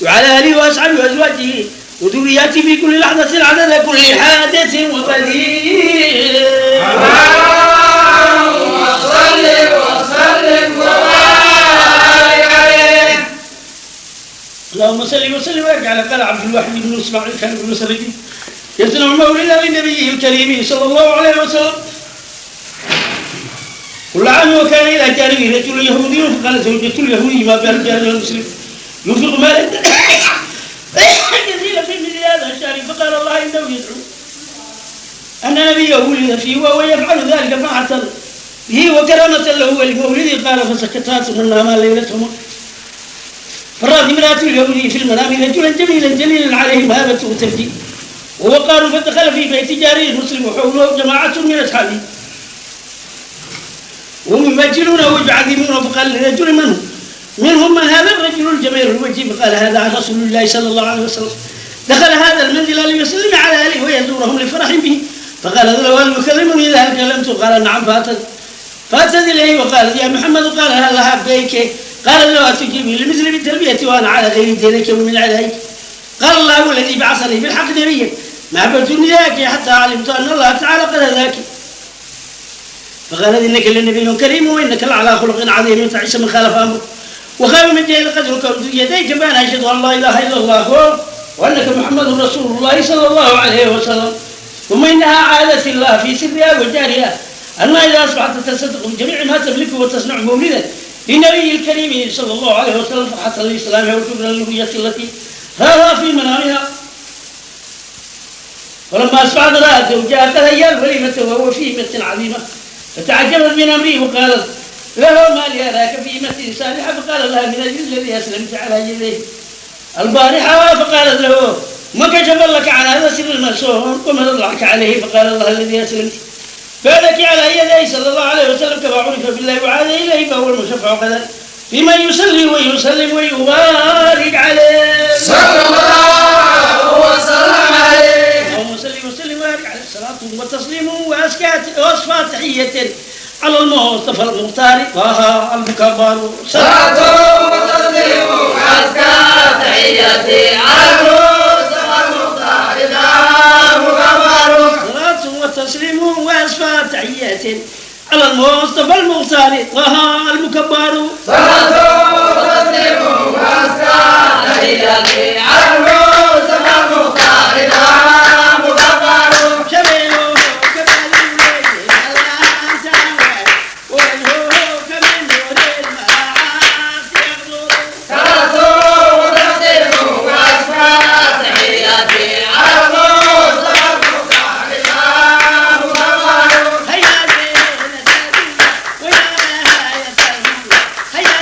وعلى آله وأصحابه وأزواجه وذرياته في كل لحظة عدد كل حادث وقدير. اللهم صل وسلم وبارك عليه. اللهم صل وسلم وبارك على قال عبد الواحد بن اسماعيل كان بن مسرجي يصنع مولدا لنبيه الكريم صلى الله عليه وسلم. كل عام وكان إلى جانبه رجل يهودي فقال زوجة اليهودي ما بال جانب المسلم ينفق مالا كثيرا في مثل هذا الشهر فقال الله إنه يدعو أن نبيه ولد فيه وهو يفعل ذلك فرحة به وكرامة له ولمولده. قال فسكتات منها ما ليلتهم فرات امرأة اليهودي في المنام رجلا جميلا جليلا عليه مهابة وتبدي ووقار فدخل في بيت جاره المسلم وحوله جماعة من أصحابه وهم يمجلونه ويعظمونه. فقال لرجل منهم من هذا الرجل الجميل الوجيه؟ فقال هذا عن رسول الله صلى الله عليه وسلم دخل هذا المنزل ليسلم على اهله ويزورهم لفرح به. فقال هل يكلمني اذا كلمت؟ قال نعم. فاتت اليه وقالت يا محمد. قال هل حبيك؟ قال له اتجيبني لمثل بالتربيه وانا على غير دينك ومن عليك. قال الله الذي بعثني بالحق نبيا ما عبدتني ذاك حتى علمت ان الله تعالى قد هداك. فقال انك لنبي كريم وانك لعلى خلق عظيم تعيش من خالف امرك وخير من جهل قدرك ومد يديك فانا اشهد ان لا اله الا الله وانك محمد رسول الله صلى الله عليه وسلم. ثم انها عاده الله في سرها وجارها انها اذا اصبحت تصدق بجميع ما تملكه وتصنع مولدا للنبي الكريم صلى الله عليه وسلم فرحه لاسلامها وشكرا للهويه التي راها في منامها. ولما اصبحت رات زوجها تهيأ الوليمه وهو في مة عظيمه فتعجبت من امره وقالت له ما لي اراك في مة صالحه؟ فقال لها من اجل الذي اسلمت على يديه البارحه. فقالت له ما كشف لك عن هذا سر المسؤول وما تضحك عليه؟ فقال الله الذي اسلمت فلك على يديه صلى الله عليه وسلم كما عرف بالله وعاد اليه فهو المشفع غدا فيمن يصلي ويسلم ويبارك عليه صلى الله وسلم عليه. اللهم صل وسلم وبارك عليه الصلاه والتسليم واصفى تحيه على المصطفى المختار طه المكبر. صلاة وتسليم وأزكى تحياتي على المصطفى المختار طه المكبر. صلاة وتسليم وأصفى تحيات على المصطفى المختار طه المكبر. صلاة وتسليم وأزكى تحياتي على المصطفى المختار طه المكبر. شبيله كمال الليل على سواء وجهه كمن نور المعاصي يغلو. صلاة وتسليم وأزكى تحياتي على المصطفى المختار طه المكبر. هيا زين سبيل ويا هيا سبيل هيا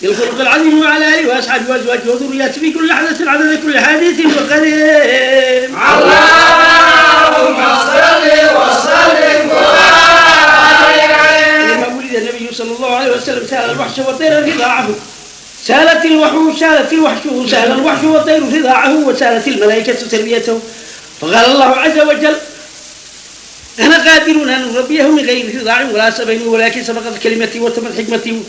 بالخلق العظيم وعلى آله وأصحابه وأزواجه وذرياته في كل لحظة عدد كل حديث وقديم. اللهم صل وسلم وبارك عليه. لما ولد النبي صلى الله عليه وسلم سال الوحش والطير رضاعه. سال الوحش والطير رضاعه وسالت الملائكة تربيته. فقال الله عز وجل: أنا قادر أن أربيه من غير رضاع ولا سبب، ولكن سبقت كلمتي وتمت حكمتي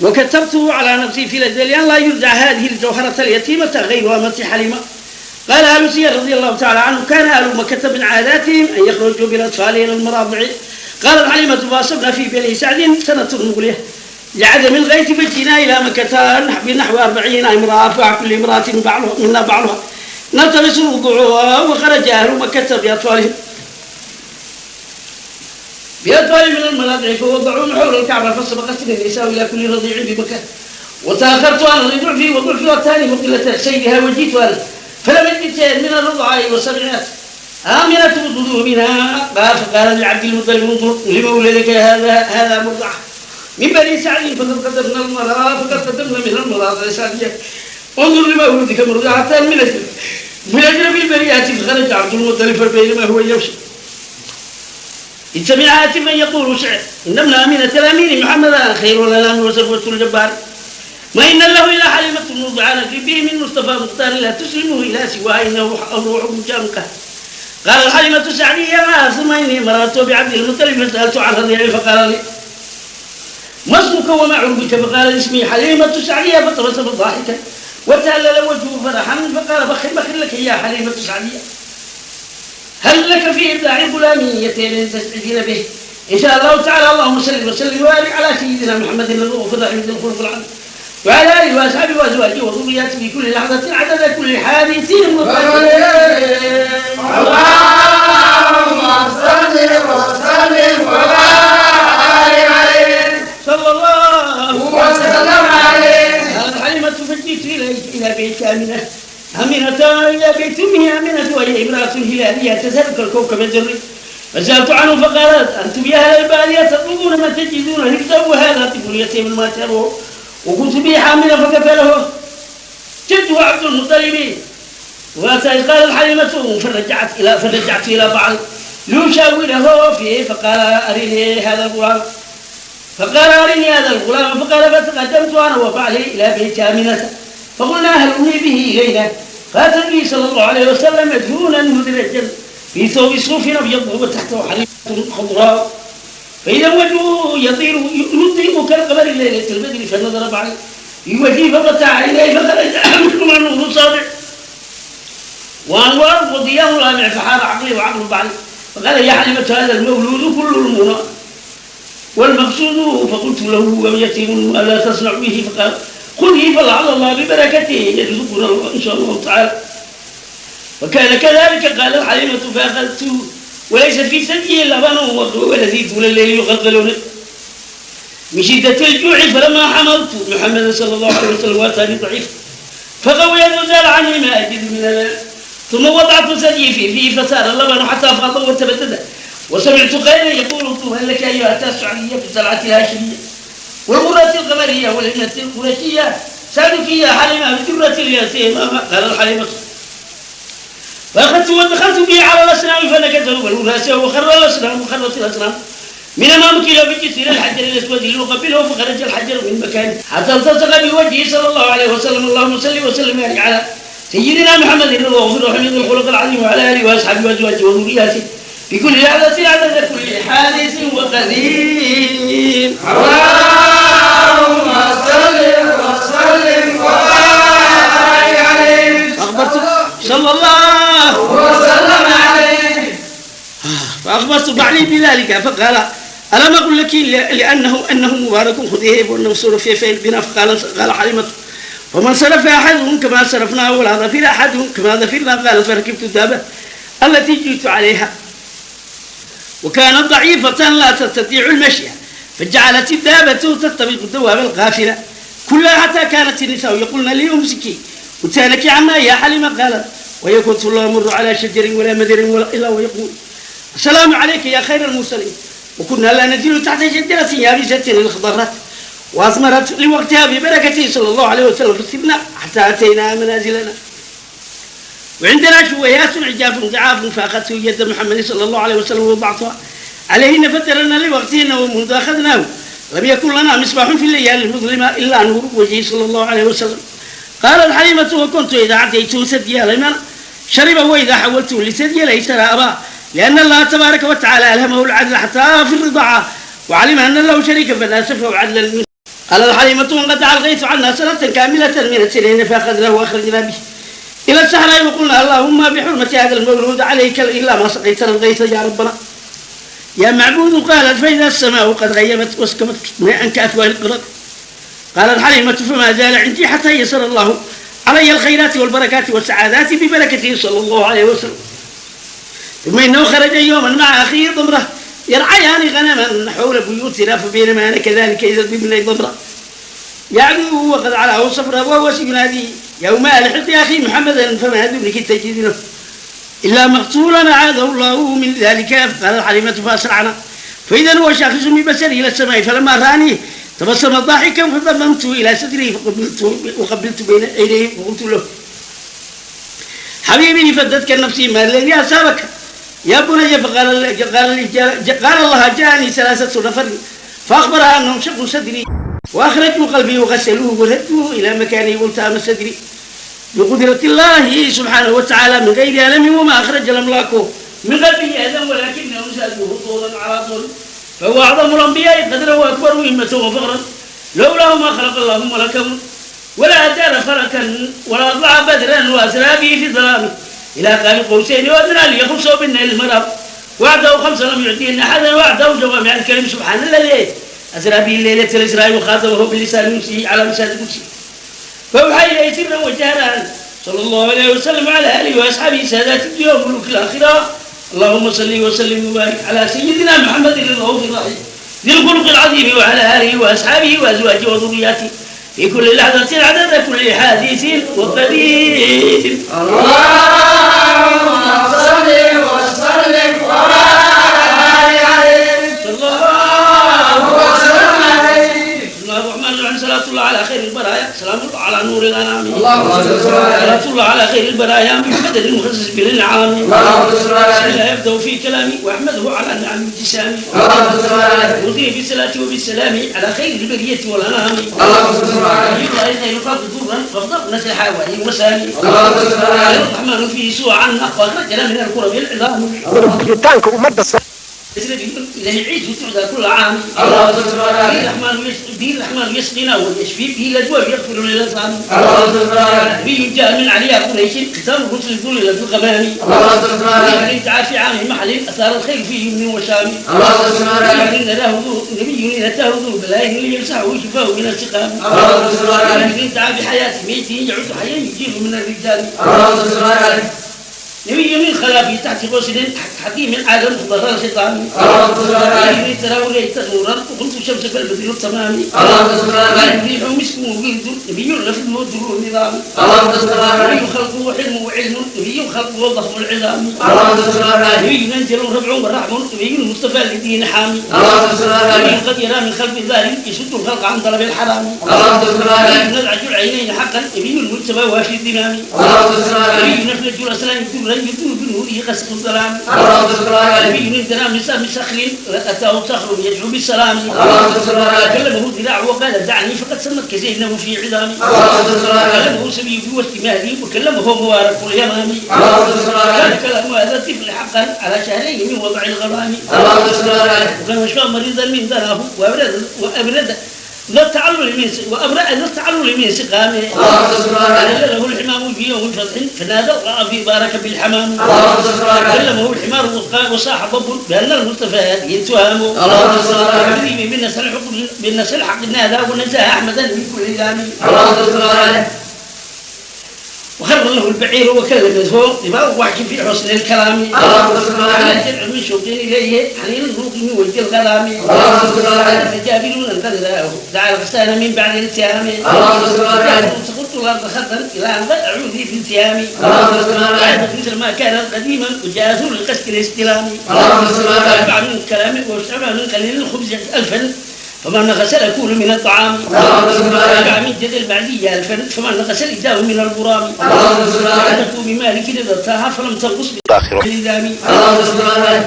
وكتبته على نفسي في الأزل أن لا يرجع هذه الجوهرة اليتيمة غير أمة حليمة. قال أهل سير رضي الله تعالى عنه: كان أهل مكة من عاداتهم أن يخرجوا بالأطفال إلى المراضع. قالت حليمة: فأصبنا في بني سعد سنة مغلية لعدم الغيث فجئنا إلى مكة بنحو 40 امرأة، فكل امرأة منا بعضها نلتمس وضوعها. وخرج أهل مكة بأطفال من الملاذع فوضعون حول الكعبة، فسبقتني النساء إلى كل رضيع بمكان، وتأخرت عن ضعفي وضعفي الثاني وقلة سيدها، وجيت أنا فلم أجد شيئا من الرضعاء وسمعت آمنة وضوء منها. فقال لعبد المطلب: انظر لمولدك هذا مرضعة من بني سعد فقد قدمنا من المرأة سعدية. انظر لمولدك مرضعة من أجنب البريات. فخرج عبد المطلب بينما هو يمشي إذ سمع آت من يقول شعر: إن ابن آمنة الأمين محمدا خير الأنام وصفوة الجبار، وإن له إلى حليمة مرضعة نجري به من مصطفى مختار لا تسلمه إلى سواه إنه الروح مجامقة. قال الحليمة السعدية: ثم إني مررت بعبد المطلب فسألت عن رضيعي فقال لي: ما اسمك وما عربك؟ فقال: اسمي حليمة السعدية. فتبسم ضاحكا وتهلل وجهه فرحا فقال: بخر لك يا حليمة السعدية، هل لك في إبداع غلاميتين تستعجل به؟ إن شاء الله تعالى. اللهم صل وسلم وبارك على سيدنا محمد الرؤوف الرحيم ذي الخلق العظيم وعلى آله وأصحابه وأزواجه وذرياته في كل لحظة عدد كل حادث اللهم صل وسلم وبارك عليه صلى الله وسلم عليه. قالت حليمة: فجئت إلى بيت آمنة إلى بيت أمها آمنة وهي امرأة هلالية تسلك الكوكب الدري. فسألت عنه فقالت: أنتم يا أهل البادية تطلبون ما تجدون حفظا وهذا طفل يتيم ما تروه. وكنت به حاملا فكفله جده عبد المطلب. قال الحليمة: فرجعت إلى بعض ليشاوره فيه. فقال: أرني هذا الغلام. فقال: فتقدمت أنا وبعلي إلى بيت آمنة فقلنا: هل أمي به إلينا؟ فأتى النبي صلى الله عليه وسلم مدهونا مدرجا في ثوب صوف أبيض وتحته حريرة خضراء، فإذا وجهه يطير يضيء كالقمر ليلة البدر. فنظر بعلي في وجهه ففتح عينيه فخرج منهما نور صابع وأنوار وضياء لامع فحار عقلي وعقل بعلي. فقال: يا حليمة هذا المولود كل المنى والمقصود. فقلت له: يتيم ألا تصنع به؟ فقال: خذه فلعل الله ببركته يرزقنا إن شاء الله تعالى. وكان كذلك. قال الحليمة: فأخذته وليس في ثديي لبن والذي طول الليل يغلغلون من شدة الجوع. فلما حملت محمد صلى الله عليه وسلم وأتاني ضعيف فقوي وزال عني ما أجد من الليل. ثم وضعت ثديي فيه فسار اللبن حتى فاض وتبدد. وسمعت خيرا يقول: هل لك أيها السعدية في الزرعة الهاشمية والمرة القمرية والابنة القرشية سألك يا حليمة بالجرة اليتيمة. قال الحليمة: فأخذت ودخلت به على الأصنام فنكته بالوراثة وخر الأصنام وخرت الأصنام من أمامك إلى بجسر الحجر الأسود ليقبله. فخرج الحجر من مكانه حتى التصق بوجهه صلى الله عليه وسلم. اللهم صل وسلم وبارك على سيدنا محمد الرؤوف الرحيم ذي الخلق العظيم وعلى آله وأصحابه وأزواجه وذرياته في كل لحظة عدد كل حادث وقديم. اللهم صل وسلم وبارك عليه صلى الله وسلم عليه. فأخبرت بعلي بذلك فقال: ألم أقل لك أنه مبارك خذيه وأنه صرف في بنا؟ قال حليمة: ومن صرف أحدهم كما صرفنا ولا ظفر أحدهم كما ظفرنا. قال: فركبت الدابة التي جئت عليها وكانت ضعيفة لا تستطيع المشي، فجعلت الدابة تستبق الدواب القافلة كلها حتى كانت النساء يقولن لي: أمسكي وتانك عما يا حليمة. قالت: ويكنت الله يمر على شجر ولا مدر إلا ويقول: السلام عليك يا خير المرسلين. وكنا لا نزل تحت شجرة يابسة الخضرات وأثمرت لوقتها ببركته صلى الله عليه وسلم رسلنا حتى أتينا منازلنا. وعندنا شويات عجاف ضعاف فأخذته يد محمد صلى الله عليه وسلم ووضعتها عليهن فترنا لوقتهن ومنذ أخذناه لم يكن لنا مصباح في الليالي المظلمة إلا نور وجهه صلى الله عليه وسلم. قالت حليمة وكنت إذا أعطيته ثدي الأيمن شرب وإذا حولته لثدي الأيسر أبى، لأن الله تبارك وتعالى ألهمه العدل حتى في الرضاعة وعلم أن له شريكا فناسفه عدلا منه. قالت حليمة وقد دعا الغيث عنا سنة كاملة من السنين فأخذناه وأخرجنا به إلى الصحراء وقلنا اللهم بحرمة هذا المولود عليك إلا ما سقيتنا الغيث يا ربنا يا معبود. قالت فإذا السماء قد غيمت واسكبت ماء كأفواه القرد. قالت حليمة فما زال عندي حتى يسر الله علي الخيرات والبركات والسعادات ببركته صلى الله عليه وسلم. ثم إنه خرج يوما مع أخيه ضمرة يرعيان غنما حول بيوتنا فبينما أنا كذلك إذا بابن ضمرة يعدو وقد علاه صفرة وهو ينادي يوم ألحق يا أخي محمدا فما أدرك تجدنه إلا مقتولا أعاذه الله من ذلك. قال حليمة فأسرعنا فإذا هو شاخص ببصره إلى السماء فلما رآني تبسم ضاحكا فضممته إلى صدري وقبلت بين يديه وقلت له حبيبي فدتك النفسي ما الذي أصابك يا بني؟ قال الله جاءني 3 نفر فأخبرها أنهم شقوا صدري وأخرجوا قلبي وغسلوه وردوه إلى مكانه والتام صدري بقدرة الله سبحانه وتعالى من غير ألم، وما أخرج الأملاك من قلبه أذى ولكنهم زادوه طولا على طول. فهو أعظم الأنبياء قدرا وأكبر همة وفقرا، لولاه ما خلق الله ملكا ولا أدار فركا ولا أطلع بدرا وأسرى به في الظلام إلى قاب قوسين وأدنى ليخلصوا بالنيل المرض. وعده 5 لم يعطيهن أحدا، وعده جوامع الكلم سبحان الذي أسرى به ليلة الإسراء وخاطبه باللسان يمسيه على لسان القدس. فأوحى إليه سرا وجهرا صلى الله عليه وسلم على آله وأصحابه سادات الدنيا وملوك الآخرة. اللهم صل وسلم وبارك على سيدنا محمد الرؤوف الرحيم ذي الخلق العظيم وعلى آله وأصحابه وأزواجه وذرياته في كل لحظة عدد كل حادث وقدير. اللهم صل وسلم وبارك عليه صلى الله وسلم عليه. بسم الله الرحمن الرحيم. صلاة الله على خير البرايا، سلام الله على نور الأنام، اللهم صل صلاة الله على خير البرايا محمد المخصص بالانعام. اللهم صل عليه. لا يبدأ في كلامي وأحمده على النعم ابتسامي، اللهم صل عليه. وأثني بالصلاة وبالسلام على خير البرية والأنام. اللهم صل عليه. يبقى خير الخلق ضرا فافضل نسل حوالي وسامي. اللهم صل عليه. الرحمن فيه سوء عنا وأخرجنا من الكرب العظام. إذا نعيش وتعدى كل عام. اللهم صل عليه. به الرحمن يسقينا ويشفي به الأجواب يغفر للأثام. اللهم صل عليه. به جاء من عليها قريش ختام الرسل الذل في الغمام. اللهم صل عليه. يعني تعال في عام محل أثار الخير فيه من وشام. اللهم صل عليه. يعني له نبي نتاه ذو بلاين ليمسحه وشفاه من السقام. اللهم صل عليه. يعني تعال بحياة ميت يعود حيا يجيب من الرجال. اللهم صل عليه. نبي من خلافي تحت غسل حكيم عالم ظهر الخطام. اللهم صل عليه. يعني تراه ليت نورا وقلت الشمس بالبدر التمام. اللهم صل عليه. ريح مسك وجلد نبي لفظ ودر النظام. اللهم صل عليه. نبي خلقه وحلم وعلم نبي خلقه وضخم العظام. اللهم صل عليه. نبي منزل رفع ورحم نبي المصطفى للدين حامي. اللهم صل نبي عليه. قد يرى من خلف ظالم يسد الخلق عن طلب الحرام. اللهم صل عليه. نبي نزعج العينين حقا نبي المجتبى وافي الدمام. اللهم صل عليه. نبي نفلج الاسلام درا يدور بنوره قسق الظلام. اللهم صل عليه. نبي من درام من صخر اتاه صخر يدعو بالسلام. اللهم صل عليه. كلمه ذراع وقال دعني فقد سمت كزينه في عظامي. اللهم صل عليه. كلمه سبي في وسط مهدي وكلمه مبارك اليمامي. اللهم صل كان عليه. كلام هذا الطفل حقا على شهرين من وضع الغرام. اللهم صل عليه. وكان مشفى مريضا من ذنبه وابرد ذا التعلل من سقامه. اللهم صل عليه. قال له الحمام في يوم فتح فنادى في بارك بالحمام. اللهم صل عليه. كلمه الحمار وصاح ضب بان المصطفى يتهم. اللهم صل عليه. بالنسل الحق نادى ونزاه احمدا من كل لام. اللهم صل عليه. وخر له البعير وكلمته لباب وحش في حسن الكلام. اللهم صل عليه. جمع من شوق اليه حنين الروق من وجه الغرام. اللهم صل عليه. فجابلون الغداء دعا الغسان من بعد الاتهام. اللهم صل عليه. سقطت الارض خطا الى ان اعوذ في التهامي. اللهم صل عليه. مثل ما كان قديما وجاءته لقسك الاستلام. اللهم صل عليه. واشبع من الكلام واشبع من قليل الخبز 1000 فمن غسل كل من الطعام اللهم صل على رجع من جد البعدية الفن فمن غسل إداه من البرام اللهم صل على عدت بمالك نذرتها فلم تنقص بالإدام اللهم صل على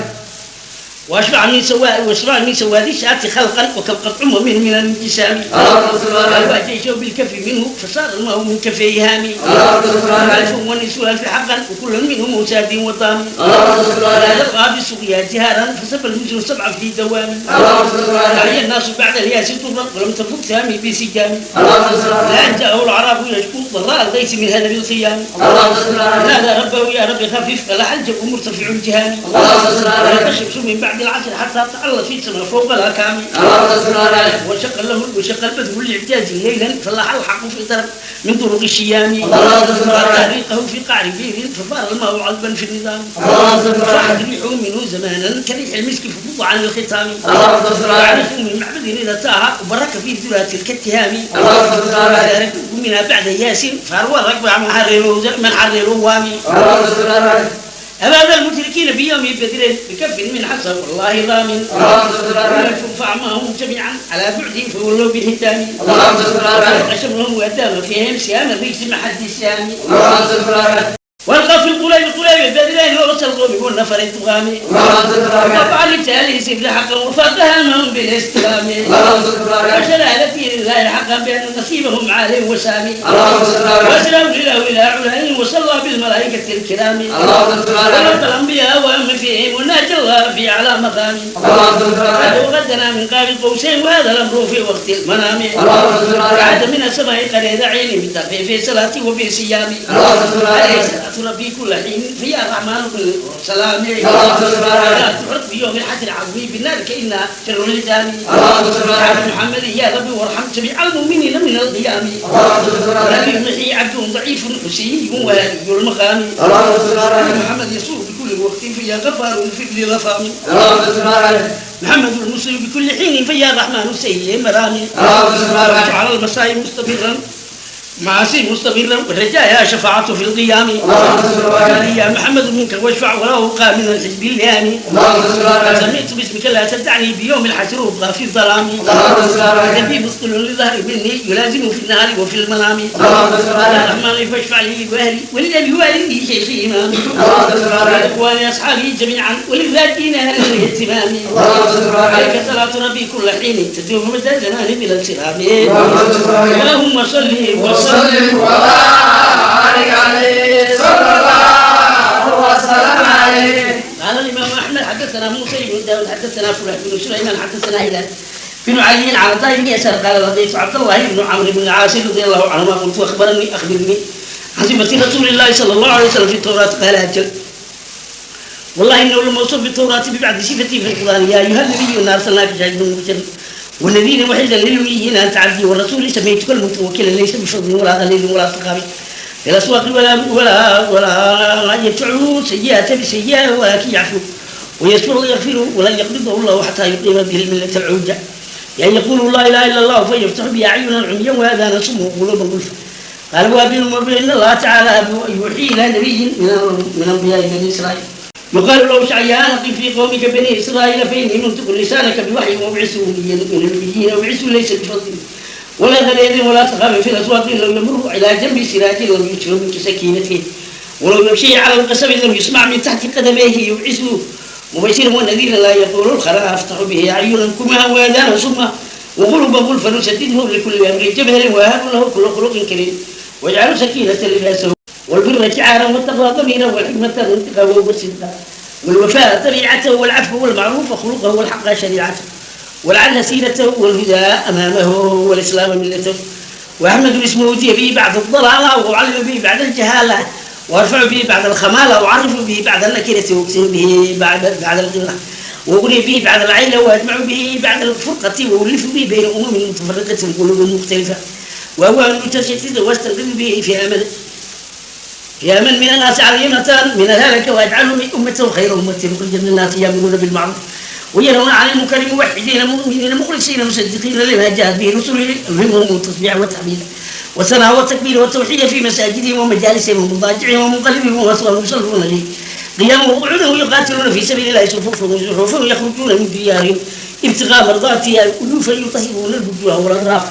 واشبع من سواد الشاة خلقا وكبقت من الانجسام اللهم صل على وأتيت بالكف منه فصار الماء من كفيه هامي اللهم صل على ألف ونسوها في حقا وكل منهم ساد وطامي اللهم صل على هذا الغاب السقيا جهارا فسب المجر سبعا في دوام اللهم صل على علي الناس بعد الياس طرا ولم تفق سامي بسجام اللهم صل على لا جاءه العرب يشكو ضراء الغيث من هذا الخيام اللهم صل على نادى ربه يا رب خفف فلاح الجو مرتفع الجهام اللهم صل على ولا الشمس من بعد العصر حتى تعلق في السماء فوق الاكام اللهم صل على وشق البدر الاعجاز ليلا فلاح الحق في طرف من طرق الشيام اللهم صل على طريقه في قعر بير ففار الماء عذبا في النظام اللهم صل على فاحت ريحه منه زمانا كريح المسك ففض عن الختام اللهم صل على وعرفوا من معبد اذا تاها وبرك في ذرات الكتهام اللهم صل على ركبوا منها بعد ياسين فاروى ركب من حرروا وامي اللهم صل على أباد المشركين في يوم بدر بكف من حصى والله ضامن اللهم صل على فأعماهم جميعا على بعد فولوا بالهتام اللهم صل على أشمهم وأدام فيهم سيام الريس محد السام اللهم صل على والقى في القليب بدرين ورسل القوم والنفر الطغامي اللهم صل على وقع للتالي سيف حقا وفاتها المهم بالاستلام اللهم صل على وشل على دين الله حقا بأن نصيبهم عالم وسامي اللهم صل على وسلام لله إلى علاه وصلى بالملائكة الكرام اللهم صل على ورد الأنبياء وأمن فيهم وناجى الله في أعلى مقام اللهم صل على وغدنا من قاب قوسين وهذا الأمر في وقت المنام اللهم صل على بعد من السماء قريد عيني بالتقي في صلاتي وفي صيامي اللهم صل على عليه صلاة ربي كل حين في الرحمن بالسلام اللهم صل على لا تحرق بيوم الحد العظيم بالنار كإنها شر الهدام اللهم صل على محمد يا ربي وارحم جميع المؤمنين من القيام اللهم صل على ولم يمحي عبد ضعيف حسي ولي المقام اللهم صل على محمد يسوع بكل وقت فيا غفار في كل غفام اللهم صل على محمد المسلم بكل حين فيا الرحمن سيء مرامي اللهم صل على على المساء مستمرا معاصي مستمرا والرجاء شفاعته في القيام اللهم صل على يا محمد منك واشفع وله قام من الحزب الليامي اللهم صل على سمعت باسمك لا تدعني بيوم الحشر وابقى في الظلام اللهم صل على نبي مثقل لظهر مني يلازم في النهار وفي المنام اللهم صل على الرحمن فاشفع لي بأهلي ولأبي والدي شيخي إمامي اللهم صل على وإخواني أصحابي جميعا وللذاكرين أهل الاهتمام اللهم صل على عليك صلاة ربي كل حين تدوم مدى الزمان بلا انصرام اللهم صل على اللهم صل وسلم وبارك عليه صلى الله وسلم عليه. قال الإمام أحمد حدثنا موسى بن داود حدثنا فلان بن سليمان حدثنا هلال بن علي على طائر بن يسار قال لقيت عبد الله بن عمرو بن العاص رضي الله عنهما قلت أخبرني عن صفة رسول الله صلى الله عليه وسلم في التوراة قال أجل والله إنه الموصوف بالتوراة ببعض صفته في القرآن يا أيها النبي إنا أرسلناك شاهدا ومبشرا والنذير وحيدا للأميين أن تعدي والرسول سميتك المتوكل ليس بفضل ولا غليل ولا سخام في الأسواق ولا يدفعوا سيئة بسيئة ولكن يعفو ويصبر ويغفر ولن يقبضه الله حتى يقيم به الملة العوجة يعني يقول لا إله إلا الله فيفتح به أعينا عميا وآذانا صما وقلوبا غلفا قال وابن إن الله تعالى يوحي إلى نبي من أنبياء بني إسرائيل يقال له شعيان قم في قومك بني إسرائيل فإني منطق لسانك بوحي وابعثه من النبيين وابعثه ليس بفضل ولا غليظ ولا سخام في الأسواق لو يمر على جنب سراج لم يشعر من سكينته ولو يمشي على القصب لم يسمع من تحت قدميه يبعثه مبشرا ونذيرا لا يقول الخلاء أفتح به أعينا كمها وآذانا صما وقلوبا غلفا نسدده لكل أمر جبل وهاب له كل خلق كريم واجعل سكينة لباسه والبر شعارا والتقوى ضميرا والحكمة منطقه والصدق والوفاء طبيعته والعفو والمعروف خلقه والحق شريعته والعدل سيرته والهدى أمامه والإسلام ملته وأحمد اسمه أوتي به بعد الضلالة وأعلم به بعد الجهالة وأرفع به بعد الخمالة وأعرف به بعد النكرة وأقسم به بعد الغلة وأغني به بعد العيلة وأجمع به بعد الفرقة وأولف به بين أمم متفرقة قلوب مختلفة وهو المتشدد واستغل به في أمن من الناس عظيمة من الهلكة ويجعلهم أمة خير أمة أخرجت للناس يأمرون بالمعروف وينهون عن المنكر موحدين مؤمنين مخلصين مصدقين لما جاءت به رسله منهم التصبيح والتحميد والثناء والتكبير والتوحيد في مساجدهم ومجالسهم ومضاجعهم ومنقلبهم ومثواهم يصلون عليه قيامهم وقعودهم يقاتلون في سبيل الله صفوفهم يخرجون من ديارهم ابتغاء مرضاتي ألوفا يطهرون الوجوه والأطراف